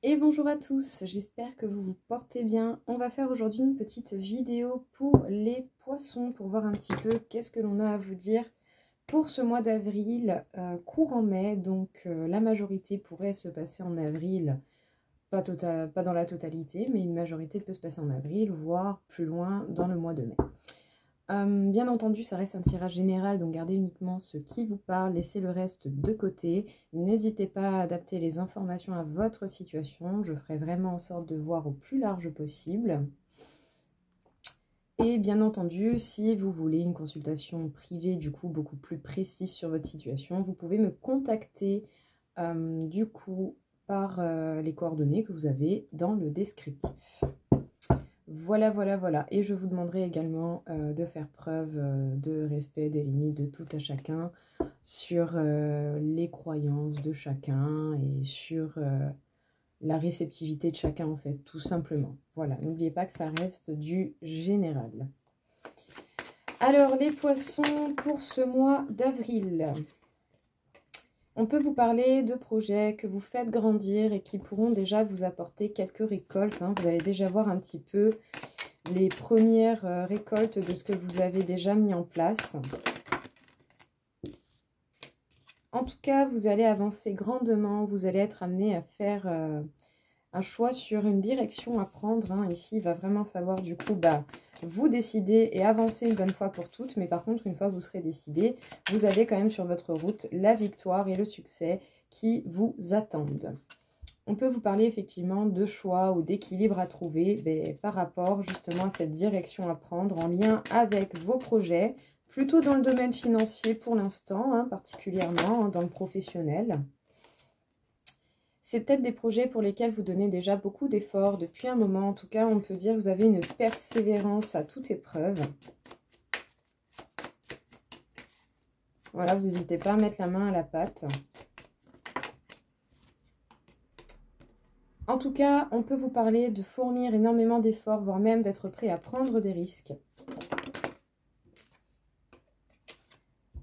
Et bonjour à tous, j'espère que vous vous portez bien. On va faire aujourd'hui une petite vidéo pour les poissons, pour voir un petit peu qu'est-ce que l'on a à vous dire pour ce mois d'avril, courant mai. Donc la majorité pourrait se passer en avril, pas dans la totalité, mais une majorité peut se passer en avril, voire plus loin dans le mois de mai. Bien entendu, ça reste un tirage général, donc gardez uniquement ce qui vous parle, laissez le reste de côté. N'hésitez pas à adapter les informations à votre situation. Je ferai vraiment en sorte de voir au plus large possible. Et bien entendu, si vous voulez une consultation privée, du coup, beaucoup plus précise sur votre situation, vous pouvez me contacter, du coup, par les coordonnées que vous avez dans le descriptif. Voilà. Et je vous demanderai également de faire preuve de respect des limites de tout à chacun sur les croyances de chacun et sur la réceptivité de chacun, en fait, tout simplement. Voilà, n'oubliez pas que ça reste du général. Alors, les poissons pour ce mois d'avril. On peut vous parler de projets que vous faites grandir et qui pourront déjà vous apporter quelques récoltes. Vous allez déjà voir un petit peu les premières récoltes de ce que vous avez déjà mis en place. En tout cas, vous allez avancer grandement. Vous allez être amené à faire un choix sur une direction à prendre. Ici, il va vraiment falloir du coup vous décider et avancer une bonne fois pour toutes. Mais par contre, une fois que vous serez décidé, vous avez quand même sur votre route la victoire et le succès qui vous attendent. On peut vous parler effectivement de choix ou d'équilibre à trouver par rapport justement à cette direction à prendre en lien avec vos projets, plutôt dans le domaine financier pour l'instant, particulièrement dans le professionnel. C'est peut-être des projets pour lesquels vous donnez déjà beaucoup d'efforts depuis un moment. En tout cas, on peut dire que vous avez une persévérance à toute épreuve. Voilà, vous n'hésitez pas à mettre la main à la pâte. En tout cas, on peut vous parler de fournir énormément d'efforts, voire même d'être prêt à prendre des risques.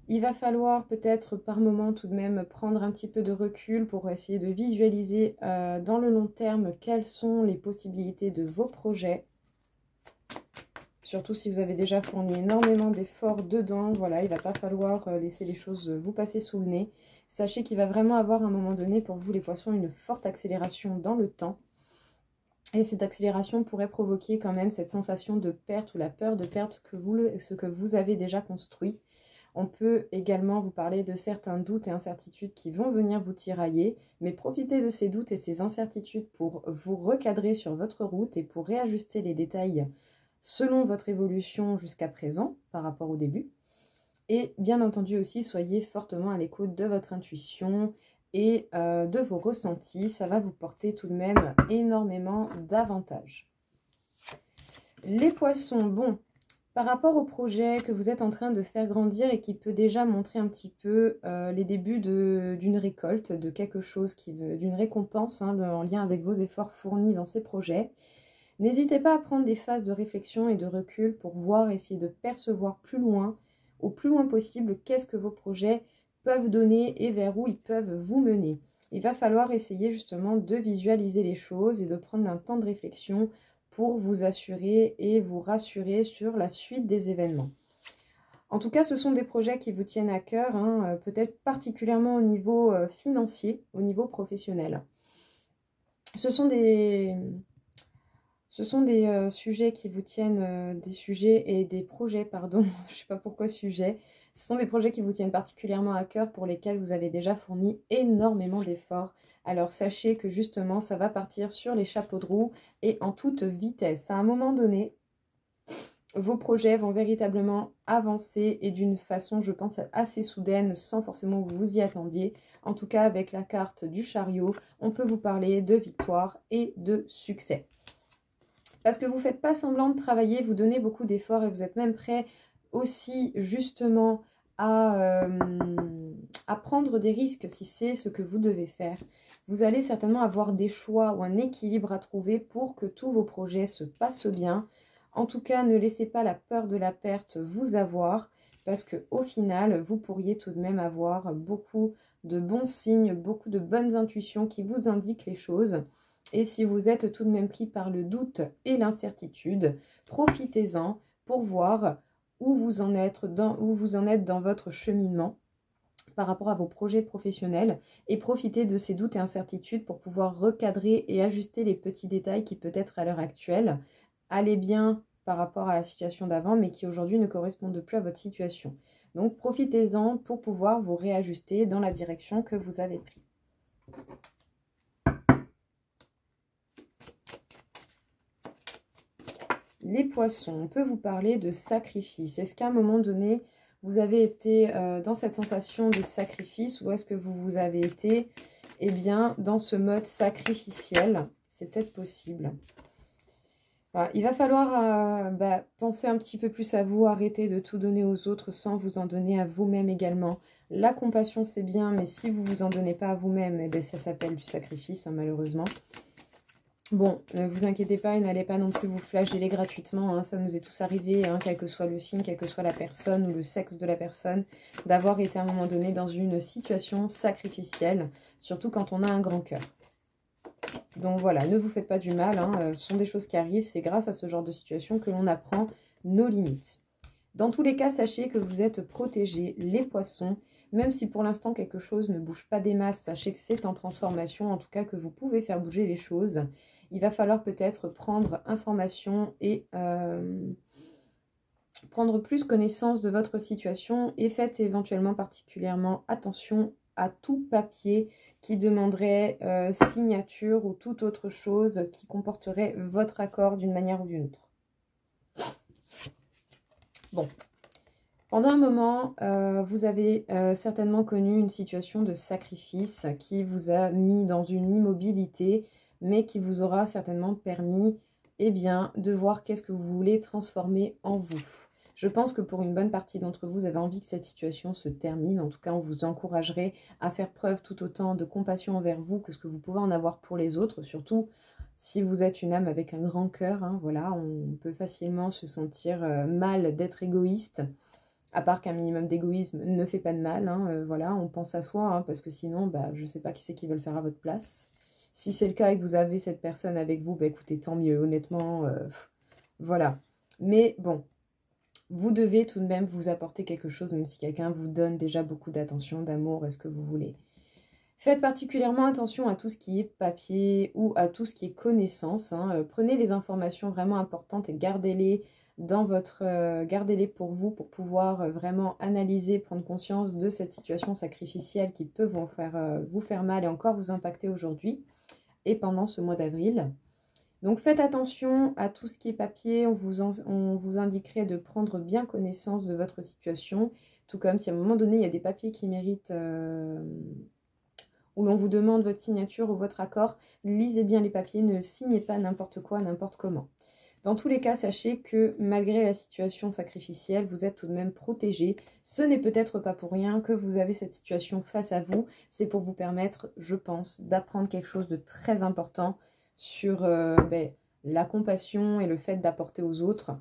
Il va falloir peut-être par moment tout de même prendre un petit peu de recul pour essayer de visualiser dans le long terme quelles sont les possibilités de vos projets. Surtout si vous avez déjà fourni énormément d'efforts dedans. Voilà, il ne va pas falloir laisser les choses vous passer sous le nez. Sachez qu'il va vraiment avoir à un moment donné pour vous les poissons une forte accélération dans le temps. Et cette accélération pourrait provoquer quand même cette sensation de perte ou la peur de perdre ce que vous avez déjà construit. On peut également vous parler de certains doutes et incertitudes qui vont venir vous tirailler, mais profitez de ces doutes et ces incertitudes pour vous recadrer sur votre route et pour réajuster les détails selon votre évolution jusqu'à présent par rapport au début. Et bien entendu aussi, soyez fortement à l'écoute de votre intuition et de vos ressentis. Ça va vous porter tout de même énormément d'avantages. Les poissons, bon. Par rapport au projet que vous êtes en train de faire grandir et qui peut déjà montrer un petit peu les débuts d'une récolte, de quelque chose, d'une récompense en lien avec vos efforts fournis dans ces projets, n'hésitez pas à prendre des phases de réflexion et de recul pour voir, essayer de percevoir plus loin, au plus loin possible, qu'est-ce que vos projets peuvent donner et vers où ils peuvent vous mener. Il va falloir essayer justement de visualiser les choses et de prendre un temps de réflexion pour vous assurer et vous rassurer sur la suite des événements. En tout cas, ce sont des projets qui vous tiennent à cœur, peut-être particulièrement au niveau financier, au niveau professionnel. Ce sont des sujets qui vous tiennent, des sujets et des projets, pardon, je ne sais pas pourquoi sujet. Ce sont des projets qui vous tiennent particulièrement à cœur pour lesquels vous avez déjà fourni énormément d'efforts. Alors sachez que justement, ça va partir sur les chapeaux de roue et en toute vitesse. À un moment donné, vos projets vont véritablement avancer et d'une façon, je pense, assez soudaine, sans forcément que vous y attendiez. En tout cas, avec la carte du chariot, on peut vous parler de victoire et de succès. Parce que vous ne faites pas semblant de travailler, vous donnez beaucoup d'efforts et vous êtes même prêt aussi justement à prendre des risques si c'est ce que vous devez faire. Vous allez certainement avoir des choix ou un équilibre à trouver pour que tous vos projets se passent bien. En tout cas, ne laissez pas la peur de la perte vous avoir parce qu'au final, vous pourriez tout de même avoir beaucoup de bons signes, beaucoup de bonnes intuitions qui vous indiquent les choses. Et si vous êtes tout de même pris par le doute et l'incertitude, profitez-en pour voir où vous en êtes dans votre cheminement par rapport à vos projets professionnels et profitez de ces doutes et incertitudes pour pouvoir recadrer et ajuster les petits détails qui peut-être à l'heure actuelle allaient bien par rapport à la situation d'avant mais qui aujourd'hui ne correspondent plus à votre situation. Donc profitez-en pour pouvoir vous réajuster dans la direction que vous avez prise. Les poissons, on peut vous parler de sacrifice. Est-ce qu'à un moment donné, vous avez été dans cette sensation de sacrifice ou est-ce que vous avez été dans ce mode sacrificiel? C'est peut-être possible. Voilà, il va falloir penser un petit peu plus à vous, arrêter de tout donner aux autres sans vous en donner à vous-même également. La compassion, c'est bien, mais si vous ne vous en donnez pas à vous-même, ça s'appelle du sacrifice, hein, malheureusement. Bon, ne vous inquiétez pas, et n'allez pas non plus vous flageller gratuitement, hein, ça nous est tous arrivé, hein, quel que soit le signe, quelle que soit la personne ou le sexe de la personne, d'avoir été à un moment donné dans une situation sacrificielle, surtout quand on a un grand cœur. Donc voilà, ne vous faites pas du mal, hein, ce sont des choses qui arrivent, c'est grâce à ce genre de situation que l'on apprend nos limites. Dans tous les cas, sachez que vous êtes protégés, les poissons, même si pour l'instant quelque chose ne bouge pas des masses, sachez que c'est en transformation, en tout cas que vous pouvez faire bouger les choses. Il va falloir peut-être prendre information et prendre plus connaissance de votre situation et faites éventuellement particulièrement attention à tout papier qui demanderait signature ou toute autre chose qui comporterait votre accord d'une manière ou d'une autre. Bon, pendant un moment, vous avez certainement connu une situation de sacrifice qui vous a mis dans une immobilité, mais qui vous aura certainement permis de voir qu'est-ce que vous voulez transformer en vous. Je pense que pour une bonne partie d'entre vous, vous avez envie que cette situation se termine. En tout cas, on vous encouragerait à faire preuve tout autant de compassion envers vous que ce que vous pouvez en avoir pour les autres. Surtout si vous êtes une âme avec un grand cœur, hein, voilà, on peut facilement se sentir mal d'être égoïste. À part qu'un minimum d'égoïsme ne fait pas de mal, hein, voilà, on pense à soi, hein, parce que sinon, je ne sais pas qui c'est qui veut le faire à votre place. Si c'est le cas et que vous avez cette personne avec vous, écoutez, tant mieux, honnêtement, voilà. Mais bon, vous devez tout de même vous apporter quelque chose, même si quelqu'un vous donne déjà beaucoup d'attention, d'amour, est-ce que vous voulez. Faites particulièrement attention à tout ce qui est papier ou à tout ce qui est connaissance, hein. Prenez les informations vraiment importantes et gardez-les gardez-les pour vous, pour pouvoir vraiment analyser, prendre conscience de cette situation sacrificielle qui peut vous faire mal et encore vous impacter aujourd'hui et pendant ce mois d'avril. Donc faites attention à tout ce qui est papier, on vous indiquerait de prendre bien connaissance de votre situation, tout comme si à un moment donné il y a des papiers qui méritent, où l'on vous demande votre signature ou votre accord, lisez bien les papiers, ne signez pas n'importe quoi, n'importe comment. Dans tous les cas, sachez que malgré la situation sacrificielle, vous êtes tout de même protégé. Ce n'est peut-être pas pour rien que vous avez cette situation face à vous. C'est pour vous permettre, je pense, d'apprendre quelque chose de très important sur la compassion et le fait d'apporter aux autres.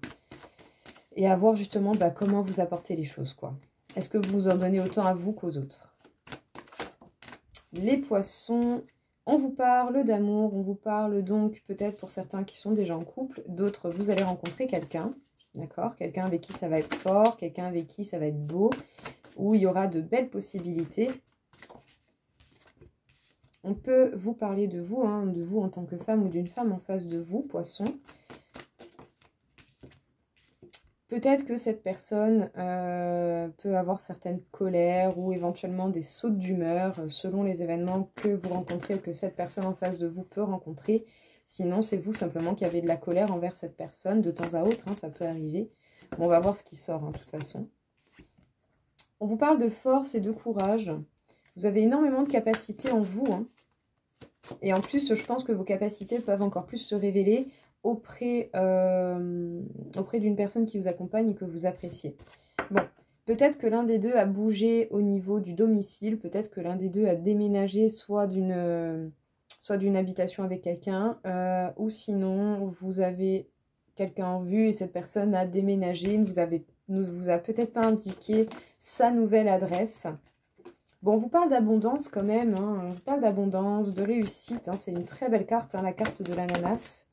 Et à voir justement comment vous apportez les choses, quoi. Est-ce que vous en donnez autant à vous qu'aux autres? Les poissons... On vous parle d'amour, on vous parle donc peut-être pour certains qui sont déjà en couple, d'autres vous allez rencontrer quelqu'un, d'accord? Quelqu'un avec qui ça va être fort, quelqu'un avec qui ça va être beau, où il y aura de belles possibilités. On peut vous parler de vous, hein, de vous en tant que femme ou d'une femme en face de vous, poisson. Peut-être que cette personne peut avoir certaines colères ou éventuellement des sautes d'humeur selon les événements que vous rencontrez ou que cette personne en face de vous peut rencontrer. Sinon, c'est vous simplement qui avez de la colère envers cette personne de temps à autre, hein, ça peut arriver. Bon, on va voir ce qui sort, hein, de toute façon. On vous parle de force et de courage. Vous avez énormément de capacités en vous, hein. Et en plus, je pense que vos capacités peuvent encore plus se révéler auprès d'une personne qui vous accompagne et que vous appréciez. Bon, peut-être que l'un des deux a bougé au niveau du domicile, peut-être que l'un des deux a déménagé soit d'une habitation avec quelqu'un, ou sinon vous avez quelqu'un en vue et cette personne a déménagé, ne vous a peut-être pas indiqué sa nouvelle adresse. Bon, on vous parle d'abondance quand même, hein. On vous parle d'abondance, de réussite, hein. C'est une très belle carte, hein, la carte de l'ananas.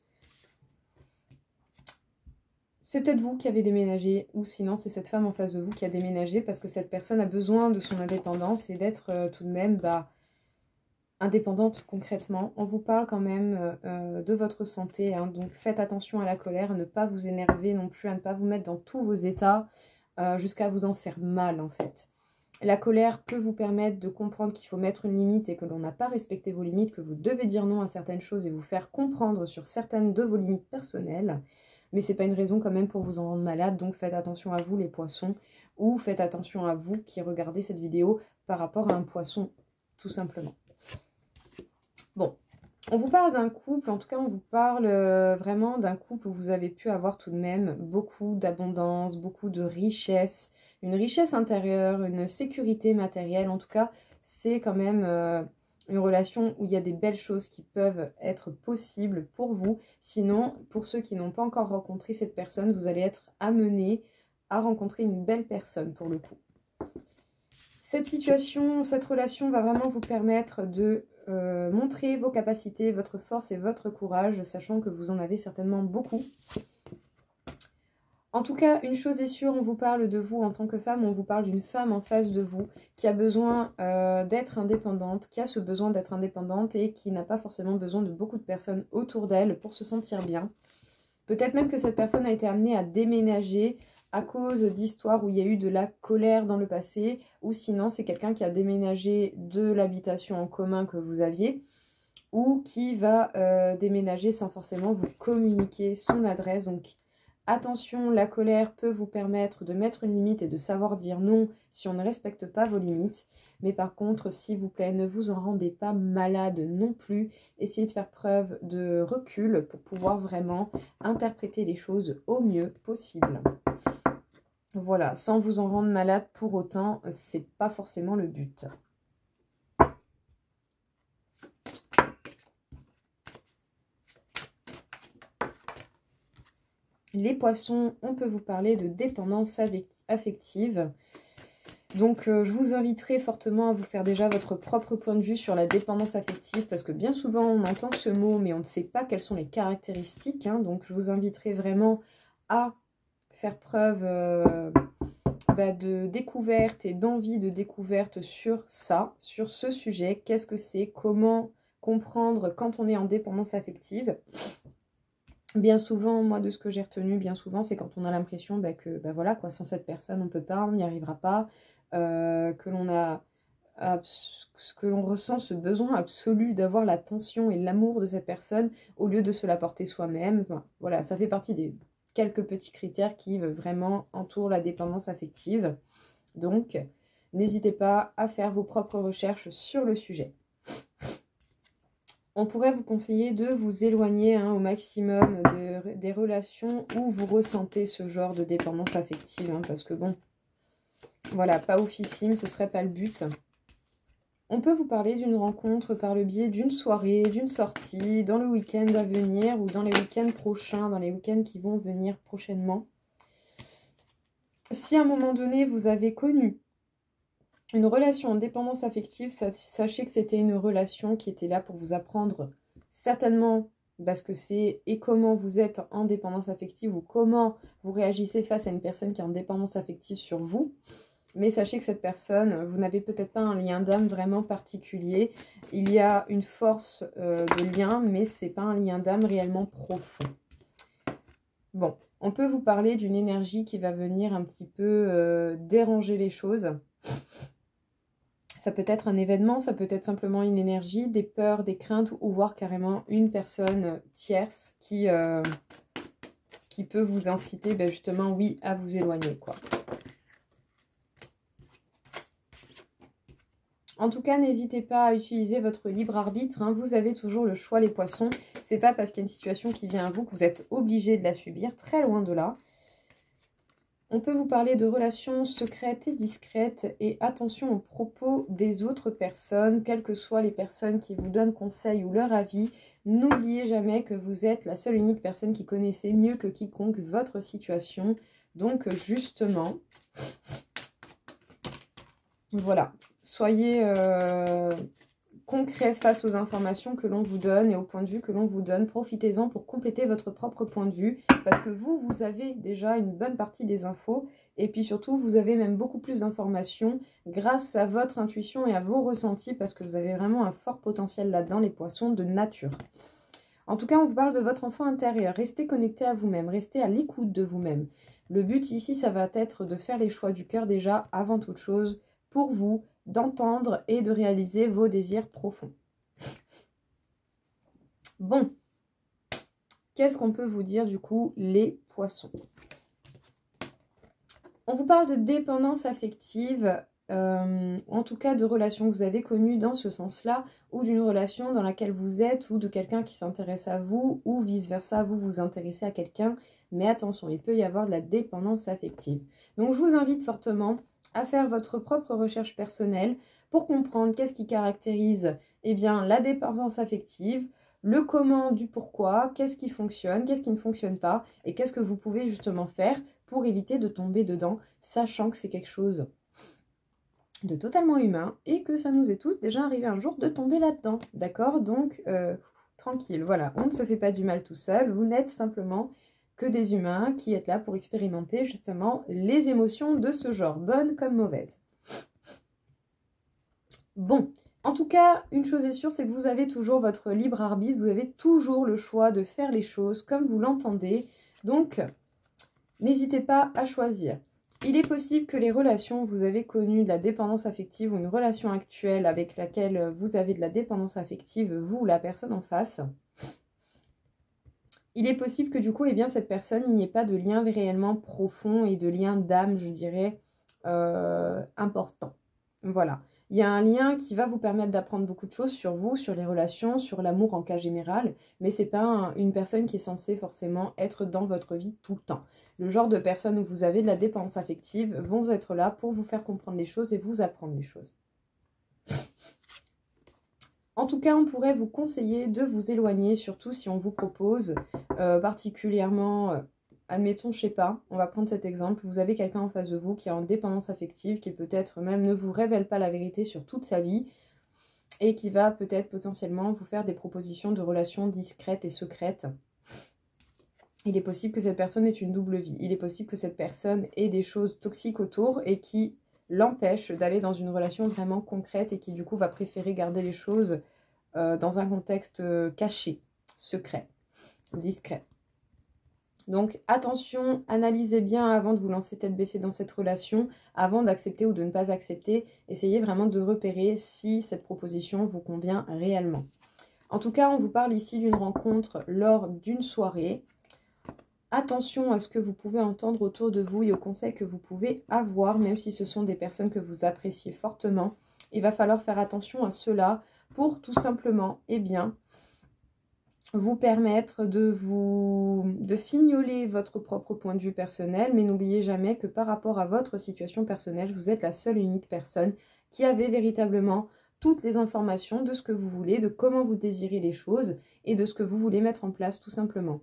C'est peut-être vous qui avez déménagé, ou sinon c'est cette femme en face de vous qui a déménagé parce que cette personne a besoin de son indépendance et d'être tout de même indépendante concrètement. On vous parle quand même de votre santé, hein, donc faites attention à la colère, à ne pas vous énerver non plus, à ne pas vous mettre dans tous vos états jusqu'à vous en faire mal en fait. La colère peut vous permettre de comprendre qu'il faut mettre une limite et que l'on n'a pas respecté vos limites, que vous devez dire non à certaines choses et vous faire comprendre sur certaines de vos limites personnelles. Mais ce n'est pas une raison quand même pour vous en rendre malade, donc faites attention à vous les poissons, ou faites attention à vous qui regardez cette vidéo par rapport à un poisson, tout simplement. Bon, on vous parle d'un couple, en tout cas on vous parle vraiment d'un couple où vous avez pu avoir tout de même beaucoup d'abondance, beaucoup de richesse, une richesse intérieure, une sécurité matérielle. En tout cas, c'est quand même une relation où il y a des belles choses qui peuvent être possibles pour vous. Sinon, pour ceux qui n'ont pas encore rencontré cette personne, vous allez être amenés à rencontrer une belle personne pour le coup. Cette situation, cette relation va vraiment vous permettre de montrer vos capacités, votre force et votre courage, sachant que vous en avez certainement beaucoup. En tout cas, une chose est sûre, on vous parle de vous en tant que femme, on vous parle d'une femme en face de vous qui a besoin d'être indépendante, qui a ce besoin d'être indépendante et qui n'a pas forcément besoin de beaucoup de personnes autour d'elle pour se sentir bien. Peut-être même que cette personne a été amenée à déménager à cause d'histoires où il y a eu de la colère dans le passé, ou sinon c'est quelqu'un qui a déménagé de l'habitation en commun que vous aviez, ou qui va déménager sans forcément vous communiquer son adresse. Donc attention, la colère peut vous permettre de mettre une limite et de savoir dire non si on ne respecte pas vos limites. Mais par contre, s'il vous plaît, ne vous en rendez pas malade non plus. Essayez de faire preuve de recul pour pouvoir vraiment interpréter les choses au mieux possible. Voilà, sans vous en rendre malade pour autant, c'est pas forcément le but. Les poissons, on peut vous parler de dépendance affective. Donc, je vous inviterai fortement à vous faire déjà votre propre point de vue sur la dépendance affective, parce que bien souvent, on entend ce mot, mais on ne sait pas quelles sont les caractéristiques, hein. Donc, je vous inviterai vraiment à faire preuve de découverte et d'envie de découverte sur ça, sur ce sujet. Qu'est-ce que c'est? Comment comprendre quand on est en dépendance affective? Bien souvent, moi, de ce que j'ai retenu, bien souvent, c'est quand on a l'impression que, voilà, quoi, sans cette personne, on ne peut pas, on n'y arrivera pas, que l'on ressent ce besoin absolu d'avoir l'attention et l'amour de cette personne au lieu de se l'apporter soi-même. Enfin, voilà, ça fait partie des quelques petits critères qui vraiment entourent la dépendance affective. Donc, n'hésitez pas à faire vos propres recherches sur le sujet. On pourrait vous conseiller de vous éloigner au maximum des relations où vous ressentez ce genre de dépendance affective. Parce que bon, voilà, pas oufissime, ce serait pas le but. On peut vous parler d'une rencontre par le biais d'une soirée, d'une sortie, dans le week-end à venir ou dans les week-ends prochains, dans les week-ends qui vont venir prochainement. Si à un moment donné, vous avez connu une relation en dépendance affective, sachez que c'était une relation qui était là pour vous apprendre certainement ce que c'est et comment vous êtes en dépendance affective ou comment vous réagissez face à une personne qui est en dépendance affective sur vous. Mais sachez que cette personne, vous n'avez peut-être pas un lien d'âme vraiment particulier. Il y a une force de lien, mais ce n'est pas un lien d'âme réellement profond. Bon, on peut vous parler d'une énergie qui va venir un petit peu déranger les choses. Ça peut être un événement, ça peut être simplement une énergie, des peurs, des craintes ou voire carrément une personne tierce qui peut vous inciter justement, oui, à vous éloigner, quoi. En tout cas, n'hésitez pas à utiliser votre libre arbitre. Vous avez toujours le choix, les poissons. C'est pas parce qu'il y a une situation qui vient à vous que vous êtes obligé de la subir, très loin de là. On peut vous parler de relations secrètes et discrètes et attention aux propos des autres personnes, quelles que soient les personnes qui vous donnent conseil ou leur avis. N'oubliez jamais que vous êtes la seule unique personne qui connaissez mieux que quiconque votre situation. Donc justement, voilà, soyez concret face aux informations que l'on vous donne et au point de vue que l'on vous donne. Profitez-en pour compléter votre propre point de vue, parce que vous avez déjà une bonne partie des infos, et puis surtout, vous avez même beaucoup plus d'informations grâce à votre intuition et à vos ressentis, parce que vous avez vraiment un fort potentiel là-dedans, les poissons de nature. En tout cas, on vous parle de votre enfant intérieur. Restez connecté à vous-même, restez à l'écoute de vous-même. Le but ici, ça va être de faire les choix du cœur déjà, avant toute chose, pour vous, d'entendre et de réaliser vos désirs profonds. Bon, qu'est-ce qu'on peut vous dire du coup, les poissons? On vous parle de dépendance affective, en tout cas de relations que vous avez connues dans ce sens-là, ou d'une relation dans laquelle vous êtes, ou de quelqu'un qui s'intéresse à vous, ou vice-versa, vous vous intéressez à quelqu'un. Mais attention, il peut y avoir de la dépendance affective. Donc je vous invite fortement à faire votre propre recherche personnelle pour comprendre qu'est-ce qui caractérise la dépendance affective, le comment du pourquoi, qu'est-ce qui fonctionne, qu'est-ce qui ne fonctionne pas, et qu'est-ce que vous pouvez justement faire pour éviter de tomber dedans, sachant que c'est quelque chose de totalement humain et que ça nous est tous déjà arrivé un jour de tomber là-dedans, d'accord? Donc, tranquille, voilà, on ne se fait pas du mal tout seul, vous n'êtes simplement que des humains qui êtes là pour expérimenter justement les émotions de ce genre, bonnes comme mauvaises. Bon, en tout cas, une chose est sûre, c'est que vous avez toujours votre libre arbitre, vous avez toujours le choix de faire les choses comme vous l'entendez, donc n'hésitez pas à choisir. Il est possible que les relations, vous avez connu de la dépendance affective ou une relation actuelle avec laquelle vous avez de la dépendance affective, vous ou la personne en face. Il est possible que du coup, cette personne, il n'y ait pas de lien réellement profond et de lien d'âme, je dirais, important. Voilà. Il y a un lien qui va vous permettre d'apprendre beaucoup de choses sur vous, sur les relations, sur l'amour en cas général, mais c'est pas une personne qui est censée forcément être dans votre vie tout le temps. Le genre de personnes où vous avez de la dépendance affective vont être là pour vous faire comprendre les choses et vous apprendre les choses. En tout cas, on pourrait vous conseiller de vous éloigner, surtout si on vous propose particulièrement, admettons, je sais pas, on va prendre cet exemple, vous avez quelqu'un en face de vous qui est en dépendance affective, qui peut-être même ne vous révèle pas la vérité sur toute sa vie, et qui va peut-être potentiellement vous faire des propositions de relations discrètes et secrètes. Il est possible que cette personne ait une double vie, il est possible que cette personne ait des choses toxiques autour et qui l'empêche d'aller dans une relation vraiment concrète et qui du coup va préférer garder les choses dans un contexte caché, secret, discret. Donc attention, analysez bien avant de vous lancer tête baissée dans cette relation, avant d'accepter ou de ne pas accepter. Essayez vraiment de repérer si cette proposition vous convient réellement. En tout cas, on vous parle ici d'une rencontre lors d'une soirée. Attention à ce que vous pouvez entendre autour de vous et aux conseils que vous pouvez avoir, même si ce sont des personnes que vous appréciez fortement. Il va falloir faire attention à cela pour tout simplement, vous permettre de fignoler votre propre point de vue personnel, mais n'oubliez jamais que par rapport à votre situation personnelle, vous êtes la seule et unique personne qui avait véritablement toutes les informations de ce que vous voulez, de comment vous désirez les choses et de ce que vous voulez mettre en place tout simplement.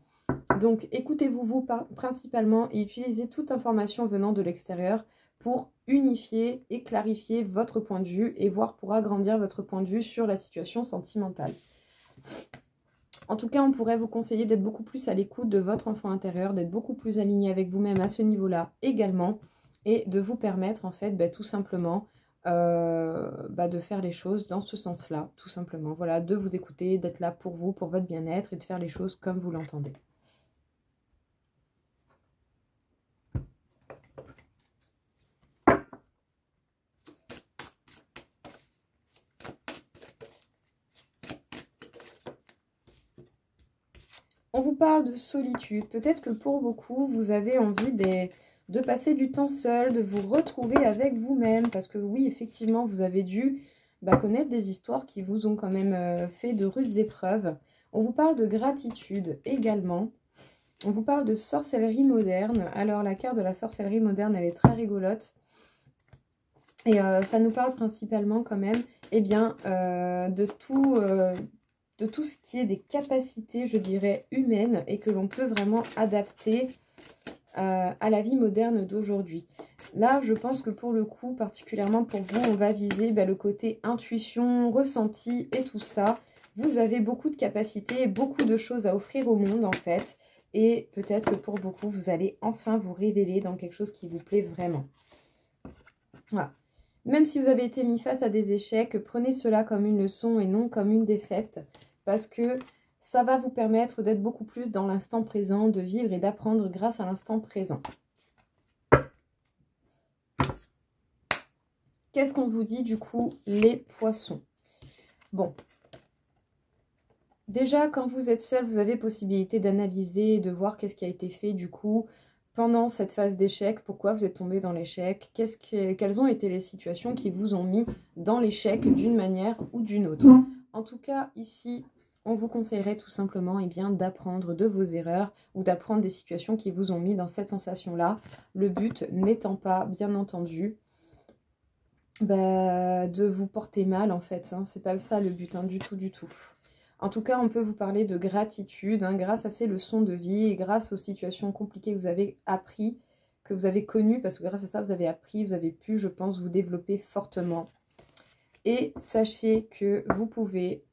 Donc écoutez-vous principalement et utilisez toute information venant de l'extérieur pour unifier et clarifier votre point de vue et voire pour agrandir votre point de vue sur la situation sentimentale. En tout cas, on pourrait vous conseiller d'être beaucoup plus à l'écoute de votre enfant intérieur, d'être beaucoup plus aligné avec vous-même à ce niveau-là également, et de vous permettre en fait tout simplement de faire les choses dans ce sens-là, tout simplement. Voilà, de vous écouter, d'être là pour vous, pour votre bien-être et de faire les choses comme vous l'entendez. On vous parle de solitude. Peut-être que pour beaucoup, vous avez envie de passer du temps seul, de vous retrouver avec vous-même. Parce que oui, effectivement, vous avez dû connaître des histoires qui vous ont quand même fait de rudes épreuves. On vous parle de gratitude également. On vous parle de sorcellerie moderne. Alors, la carte de la sorcellerie moderne, elle est très rigolote. Et ça nous parle principalement quand même de tout ce qui est des capacités, je dirais, humaines et que l'on peut vraiment adapter à la vie moderne d'aujourd'hui. Là, je pense que pour le coup, particulièrement pour vous, on va viser le côté intuition, ressenti et tout ça. Vous avez beaucoup de capacités, beaucoup de choses à offrir au monde en fait. Et peut-être que pour beaucoup, vous allez enfin vous révéler dans quelque chose qui vous plaît vraiment. Voilà. Même si vous avez été mis face à des échecs, prenez cela comme une leçon et non comme une défaite. Parce que ça va vous permettre d'être beaucoup plus dans l'instant présent, de vivre et d'apprendre grâce à l'instant présent. Qu'est-ce qu'on vous dit du coup, les poissons? Bon. Déjà, quand vous êtes seul, vous avez possibilité d'analyser et de voir qu'est-ce qui a été fait du coup pendant cette phase d'échec. Pourquoi vous êtes tombé dans l'échec? Quelles ont été les situations qui vous ont mis dans l'échec d'une manière ou d'une autre? En tout cas, ici, on vous conseillerait tout simplement d'apprendre de vos erreurs ou d'apprendre des situations qui vous ont mis dans cette sensation-là. Le but n'étant pas, bien entendu, de vous porter mal en fait. C'est pas ça le but, du tout, du tout. En tout cas, on peut vous parler de gratitude grâce à ces leçons de vie et grâce aux situations compliquées que vous avez appris, que vous avez connues, parce que grâce à ça, vous avez appris, vous avez pu, je pense, vous développer fortement. Et sachez que vous pouvez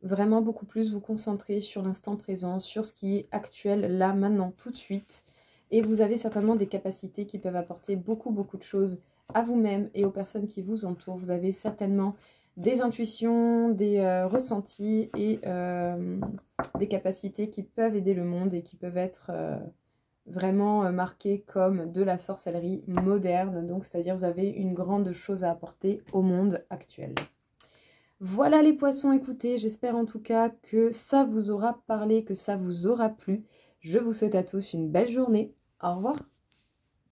vraiment beaucoup plus vous concentrer sur l'instant présent, sur ce qui est actuel, là, maintenant, tout de suite. Et vous avez certainement des capacités qui peuvent apporter beaucoup, beaucoup de choses à vous-même et aux personnes qui vous entourent. Vous avez certainement des intuitions, des ressentis et des capacités qui peuvent aider le monde et qui peuvent être vraiment marquées comme de la sorcellerie moderne. Donc, c'est-à-dire vous avez une grande chose à apporter au monde actuel. Voilà les poissons, écoutez, j'espère en tout cas que ça vous aura parlé, que ça vous aura plu. Je vous souhaite à tous une belle journée. Au revoir.